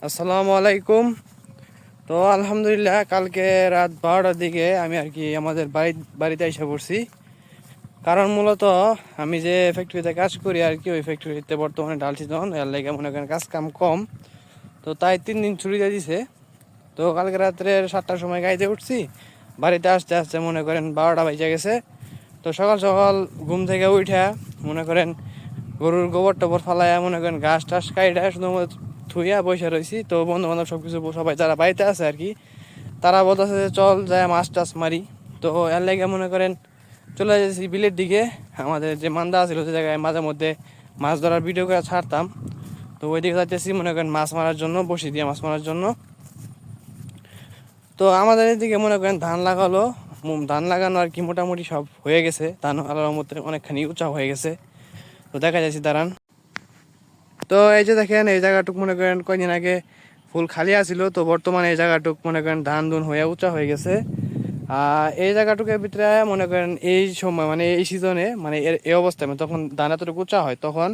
আসসালামু আলাইকুম। তো আলহামদুলিল্লাহ কালকে রাত 12টার দিকে আমি আর কি আমাদের বাড়িতে এসে পড়ছি। কারণ মূলত আমি যে ফ্যাক্টরিতে কাজ করি আর কি, ওই ফ্যাক্টরিতে বর্তমানে ডাল সিজন এর লেগে মনে করেন কাজ কাম কম, তো তাই 3 দিন ছুটি দিয়ে দিছে। তো কালকে রাত্রে 7টার সময় গাড়িতে উঠছি, বাড়িতে আসতে আসতে মনে করেন 12টা বেজে গেছে। তো সকাল সকাল ঘুম থেকে উঠা মনে করেন গরুর গোবর টোবর ফালাইয়া মনে করেন ঘাস টাস কাইটা শুধুমাত্র থুইয়া বসে রয়েছি। তো বন্ধু বান্ধব সব কিছু সবাই যারা বাড়িতে আছে আর কি, তারা বলতেছে যে চল যায় মাছ টাছ মারি। তো এর লেগে মনে করেন চলে যাচ্ছি বিলের দিকে। আমাদের যে মান্দা ছিল সে জায়গায় মাঝে মধ্যে মাছ ধরার ভিডিও করে ছাড়তাম, তো ওই দিকে যাচ্ছি মনে করেন মাছ মারার জন্য, বসি দিয়ে মাছ মারার জন্য। তো আমাদের এদিকে মনে করেন ধান লাগালো, ধান লাগানো আর কি মোটামুটি সব হয়ে গেছে, ধান আলার মধ্যে অনেকখানি উঁচা হয়ে গেছে। তো দেখা যাচ্ছে দাঁড়ান। তো এই যে দেখেন এই জায়গাটুক মনে করেন কয়দিন আগে ফুল খালি আছিল, তো বর্তমানে এই জায়গাটুক মনে করেন ধান ধুন হয়ে উঁচা হয়ে গেছে। এই জায়গাটুকের ভিতরে মনে করেন এই সময় মানে এই সিজনে মানে এই অবস্থায় মানে তখন ধান এতটুকু উঁচা হয় তখন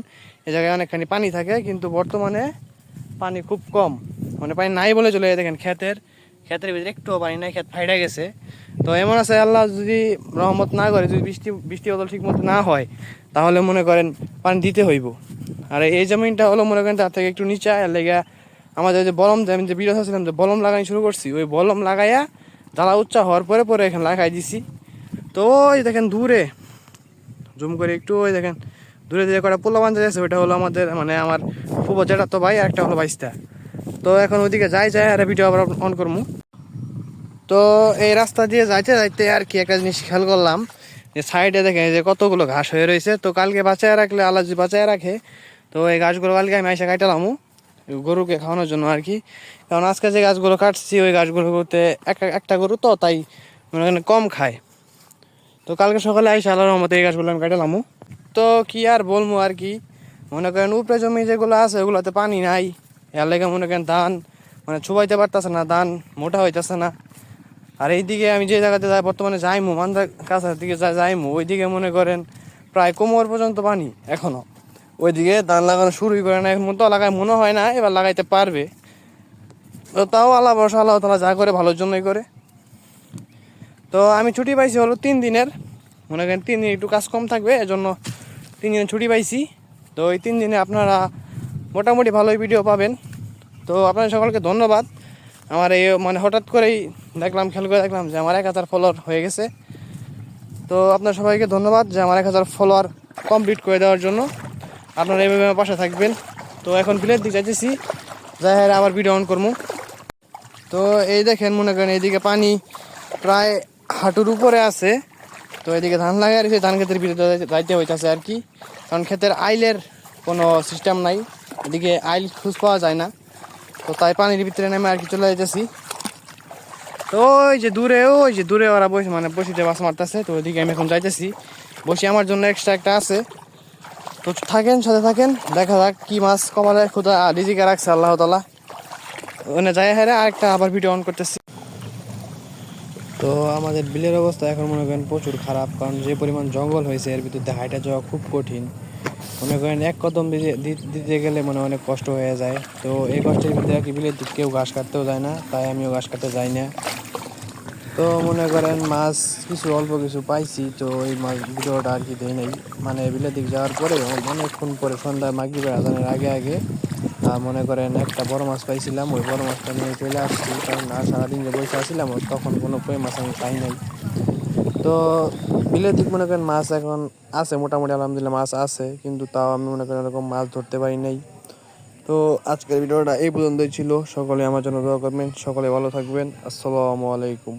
এই জায়গায় অনেকখানি পানি থাকে, কিন্তু বর্তমানে পানি খুব কম, মানে পানি নাই বলে চলে যায়। দেখেন ক্ষেতের ভিতরে একটুও পানি নাই, ক্ষেত ফাইডা গেছে। তো এমন আছে আল্লাহ যদি রহমত না করে, যদি বৃষ্টি বদল ঠিক মতো না হয়, তাহলে মনে করেন পানি দিতে হইব। আর এই জমিনটা হলো মনে করেন তার থেকে একটু নিচে, এর লেগে আমাদের যে বলম আমি যে বিরত ছিলাম যে বলম লাগানো শুরু করছি, ওই বলম লাগাইয়া জ্বালা উচ্চা হওয়ার পরে পরে এখানে লাগাই দিছি। তো ওই দেখেন দূরে জুম করে একটু, ওই দেখেন দূরে যে কটা পোলা বান্ধা আছে, ওইটা হলো আমাদের মানে আমার ফুবো যেটা তো ভাই, আর একটা হলো বাইস্তা। তো এখন ওইদিকে যাই আর ভিডিও আবার অন করবো। তো এই রাস্তা দিয়ে যাইতে যাইতে আর কি একটা জিনিস খেয়াল করলাম যে সাইডে দেখেন যে কতগুলো ঘাস হয়ে রয়েছে। তো কালকে বাঁচায় রাখলে আল্লাহ যদি বাঁচায় রাখে, তো এই গাছগুলো কালকে আমি এসে কাটালাম গরুকে খাওয়ানোর জন্য আর কি। কারণ আজকে যে গাছগুলো কাটছি ওই গাছগুলোতে একটা গরু তো তাই মনে করেন কম খায়। তো কালকে সকালে আইসা আল্লাহর রহমতে এই গাছগুলো আমি কাটালাম। তো কি আর বলবো আর কি, মনে করেন উপরে জমি যেগুলো আছে ওগুলোতে পানি নাই, এর লেগে মনে করেন ধান মানে ছুবাইতে পারতেছে না, ধান মোটা হইতেছে না। আর এইদিকে আমি যে জায়গাতে যাই বর্তমানে যাইমু মান্দার কাছার দিকে যাইমু, ওইদিকে মনে করেন প্রায় কোমর পর্যন্ত পানি এখনো। ওইদিকে ধান লাগানো শুরুই করে না, এখন তো লাগায় মনে হয় না এবার লাগাইতে পারবে। তো তাও আল্লাহ ভরসা, আল্লাহ তাআলা যা করে ভালোর জন্যই করে। তো আমি ছুটি পাইছি হলো 3 দিনের, মনে করেন 3 দিন একটু কাজ কম থাকবে, এজন্য 3 দিনের ছুটি পাইছি। তো ওই 3 দিনে আপনারা মোটামুটি ভালোই ভিডিও পাবেন। তো আপনাদের সকলকে ধন্যবাদ। আমার এই মানে হঠাৎ করেই দেখলাম, খেয়াল করে দেখলাম যে আমার 1000 ফলোয়ার হয়ে গেছে। তো আপনার সবাইকে ধন্যবাদ যে আমার 1000 ফলোয়ার কমপ্লিট করে দেওয়ার জন্য। আপনারা এইভাবে আমার পাশে থাকবেন। তো এখন বিলের দিকে যাইতেছি, যাই আবার ভিডিও অন করবো। তো এই দেখেন মনে করেন এইদিকে পানি প্রায় হাঁটুর উপরে আছে। তো এদিকে ধান লাগাই রয়েছে, ধান ক্ষেতের ভিতরে যাইতে হইতেছে আর কি, কারণ ক্ষেতের আইলের কোনো সিস্টেম নাই, এদিকে আইল খুঁজ পাওয়া যায় না। তো তাই পানির ভিতরে নেমে আর কি চলে যাইতেছি। তো ওই যে দূরে ওরা বসে মানে বসিতে মাছ মারতেছে, তো ওইদিকে আমি এখন যাইতেছি। বসি আমার জন্য এক্সট্রা একটা আছে। তো থাকেন, সাথে থাকেন, দেখা যাক কি মাছ কমালে খুদা রিজিকে রাখছে আল্লাহ তাআলা। ওখানে যাই হারে আরেকটা আবার ভিডিও অন করতেছি। তো আমাদের বিলের অবস্থা এখন মনে করেন প্রচুর খারাপ, কারণ যে পরিমাণ জঙ্গল হয়েছে এর ভিতরে হাইটা যাওয়া খুব কঠিন। মনে করেন এক কদম দিতে গেলে মানে অনেক কষ্ট হয়ে যায়। তো এই কষ্টের ভিতরে আর কি বিলের দিকে কেউ ঘাস কাটতেও যায় না, তাই আমিও ঘাস কাটতে যাই না। তো মনে করেন মাছ কিছু অল্প কিছু পাইছি, তো এই মাছ ভিডিওটা আর কি দেয় নাই। মানে বিলের দিক যাওয়ার পরে অনেকক্ষণ পরে সন্ধ্যা মাগরিবের আজানের আগে আগে মনে করেন একটা বড় মাছ পাইছিলাম, ওই বড় মাছটা নিয়ে চলে আসছি। কারণ আর সারাদিন যে বসে আসছিলাম তখন কোনো কই মাছ আমি পাই নাই। তো বিলের দিক মনে করেন মাছ এখন আছে মোটামুটি, আলহামদুলিল্লাহ মাছ আছে, কিন্তু তাও আমি মনে করেন এরকম মাছ ধরতে পারি নাই। তো আজকের ভিডিওটা এই পর্যন্তই ছিল। সকলে আমার জন্য দোয়া করবেন, সকলে ভালো থাকবেন। আসসালামু আলাইকুম।